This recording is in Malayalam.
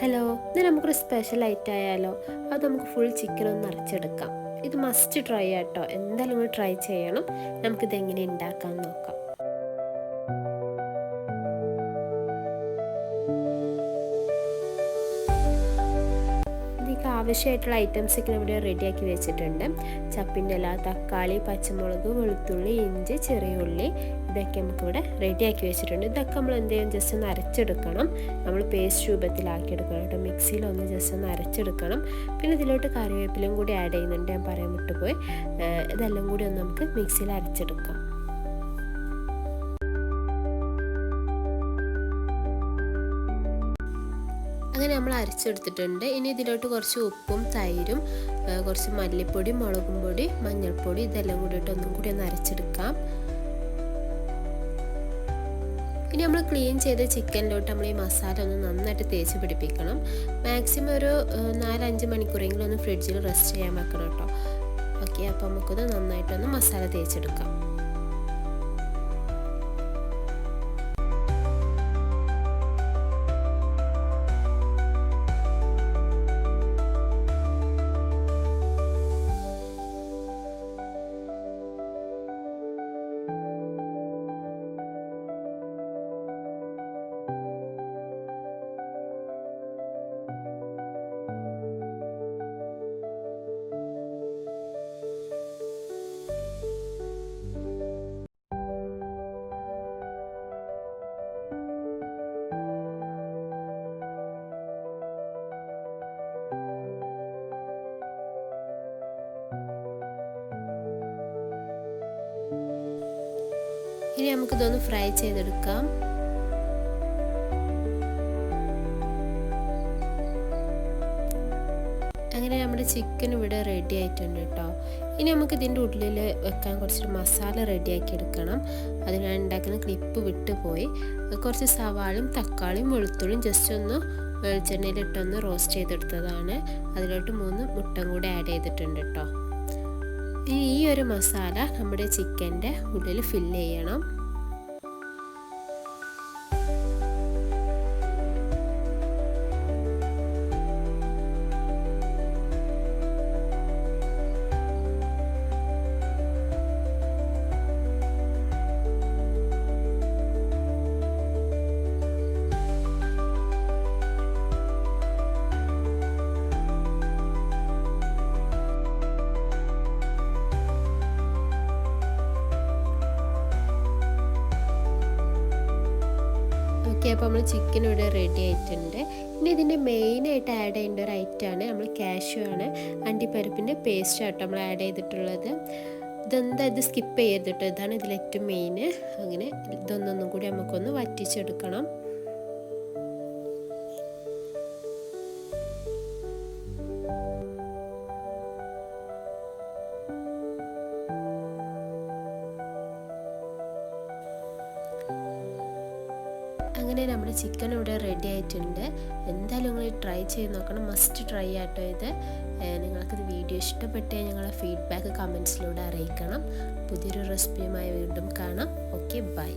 ഹലോ, ഇത് നമുക്കൊരു സ്പെഷ്യൽ ഐറ്റം ആയാലോ? അത് നമുക്ക് ഫുൾ ചിക്കൻ ഒന്ന് നിറച്ചെടുക്കാം. ഇത് മസ്റ്റ് ട്രൈ ആട്ടോ, എന്തായാലും ഒന്ന് ട്രൈ ചെയ്യണം. നമുക്കിത് എങ്ങനെ ഉണ്ടാക്കാമെന്ന് നോക്കാം. ഇതിലേക്ക് ആവശ്യമായിട്ടുള്ള ഐറ്റംസൊക്കെ ഇവിടെ റെഡിയാക്കി വെച്ചിട്ടുണ്ട്. ചപ്പിൻ്റെ ഇല, തക്കാളി, പച്ചമുളക്, വെളുത്തുള്ളി, ഇഞ്ചി, ചെറിയ ഉള്ളി, ഇതൊക്കെ നമുക്കിവിടെ റെഡിയാക്കി വെച്ചിട്ടുണ്ട്. ഇതൊക്കെ നമ്മൾ എന്ത് ചെയ്യും, ജസ്റ്റ് ഒന്ന് അരച്ചെടുക്കണം. നമ്മൾ പേസ്റ്റ് രൂപത്തിലാക്കിയെടുക്കണം കേട്ടോ. മിക്സിയിലൊന്ന് ജസ്റ്റ് ഒന്ന് അരച്ചെടുക്കണം. പിന്നെ ഇതിലോട്ട് കറിവേപ്പിലയും കൂടി ആഡ് ചെയ്യുന്നുണ്ട്, ഞാൻ പറയാൻ വിട്ടുപോയി. ഇതെല്ലാം കൂടി ഒന്ന് നമുക്ക് മിക്സിയിൽ അരച്ചെടുക്കാം. അങ്ങനെ നമ്മൾ അരച്ചെടുത്തിട്ടുണ്ട്. ഇനി ഇതിലോട്ട് കുറച്ച് ഉപ്പും തൈരും കുറച്ച് മല്ലിപ്പൊടി, മുളകും പൊടി, മഞ്ഞൾപ്പൊടി, ഇതെല്ലാം കൂടിയിട്ട് ഒന്നും കൂടി ഒന്ന് അരച്ചെടുക്കാം. ഇനി നമ്മൾ ക്ലീൻ ചെയ്ത ചിക്കനിലോട്ട് നമ്മൾ ഈ മസാല ഒന്ന് നന്നായിട്ട് തേച്ച് പിടിപ്പിക്കണം. മാക്സിമം ഒരു 4-5 മണിക്കൂറെങ്കിലും ഒന്ന് ഫ്രിഡ്ജിൽ റെസ്റ്റ് ചെയ്യാൻ വെക്കണം കേട്ടോ. ഓക്കെ, അപ്പോൾ നമുക്കൊന്ന് നന്നായിട്ടൊന്ന് മസാല തേച്ചെടുക്കാം. ഇനി നമുക്കിതൊന്ന് ഫ്രൈ ചെയ്തെടുക്കാം. അങ്ങനെ നമ്മുടെ ചിക്കൻ ഇവിടെ റെഡി ആയിട്ടുണ്ട് കേട്ടോ. ഇനി നമുക്ക് ഇതിൻ്റെ ഉള്ളിൽ വെക്കാൻ കുറച്ച് മസാല റെഡിയാക്കി എടുക്കണം. അത് ഞാൻ ഉണ്ടാക്കുന്ന ക്ലിപ്പ് വിട്ടുപോയി. കുറച്ച് സവാളയും തക്കാളിയും വെളുത്തുള്ളിയും ജസ്റ്റ് ഒന്ന് വെളിച്ചെണ്ണയിലിട്ടൊന്ന് റോസ്റ്റ് ചെയ്തെടുത്തതാണ്. അതിലോട്ട് 3 മുട്ടയും കൂടി ആഡ് ചെയ്തിട്ടുണ്ട് കേട്ടോ. ഈ ഒരു മസാല നമ്മുടെ ചിക്കൻ്റെ ഉള്ളിൽ ഫില്ല് ചെയ്യണം. ഓക്കെ, അപ്പോൾ നമ്മൾ ചിക്കൻ ഇവിടെ റെഡി ആയിട്ടുണ്ട്. ഇനി ഇതിൻ്റെ മെയിനായിട്ട് ആഡ് ചെയ്യേണ്ട ഒരു ഐറ്റമാണ് നമ്മൾ കാഷ്യൂ ആണ്, അണ്ടിപ്പരിപ്പിൻ്റെ പേസ്റ്റ് ആട്ടോ നമ്മൾ ആഡ് ചെയ്തിട്ടുള്ളത്. ഇത് സ്കിപ്പ് ചെയ്തിട്ട് ഇതാണ് ഇതിൽ ഏറ്റവും മെയിൻ. അങ്ങനെ ഇതൊന്നും കൂടി നമുക്കൊന്ന് വറ്റിച്ചെടുക്കണം. അങ്ങനെ നമ്മുടെ ചിക്കൻ ഇവിടെ റെഡി ആയിട്ടുണ്ട്. എന്തായാലും നിങ്ങൾ ട്രൈ ചെയ്ത് നോക്കണം, മസ്റ്റ് ട്രൈ ആട്ടോ ഇത്. നിങ്ങൾക്കിത് വീഡിയോ ഇഷ്ടപ്പെട്ടാൽ ഞങ്ങളെ ഫീഡ്ബാക്ക് കമൻസിലൂടെ അറിയിക്കണം. പുതിയൊരു റെസിപ്പിയുമായി വീണ്ടും കാണാം. Okay, by.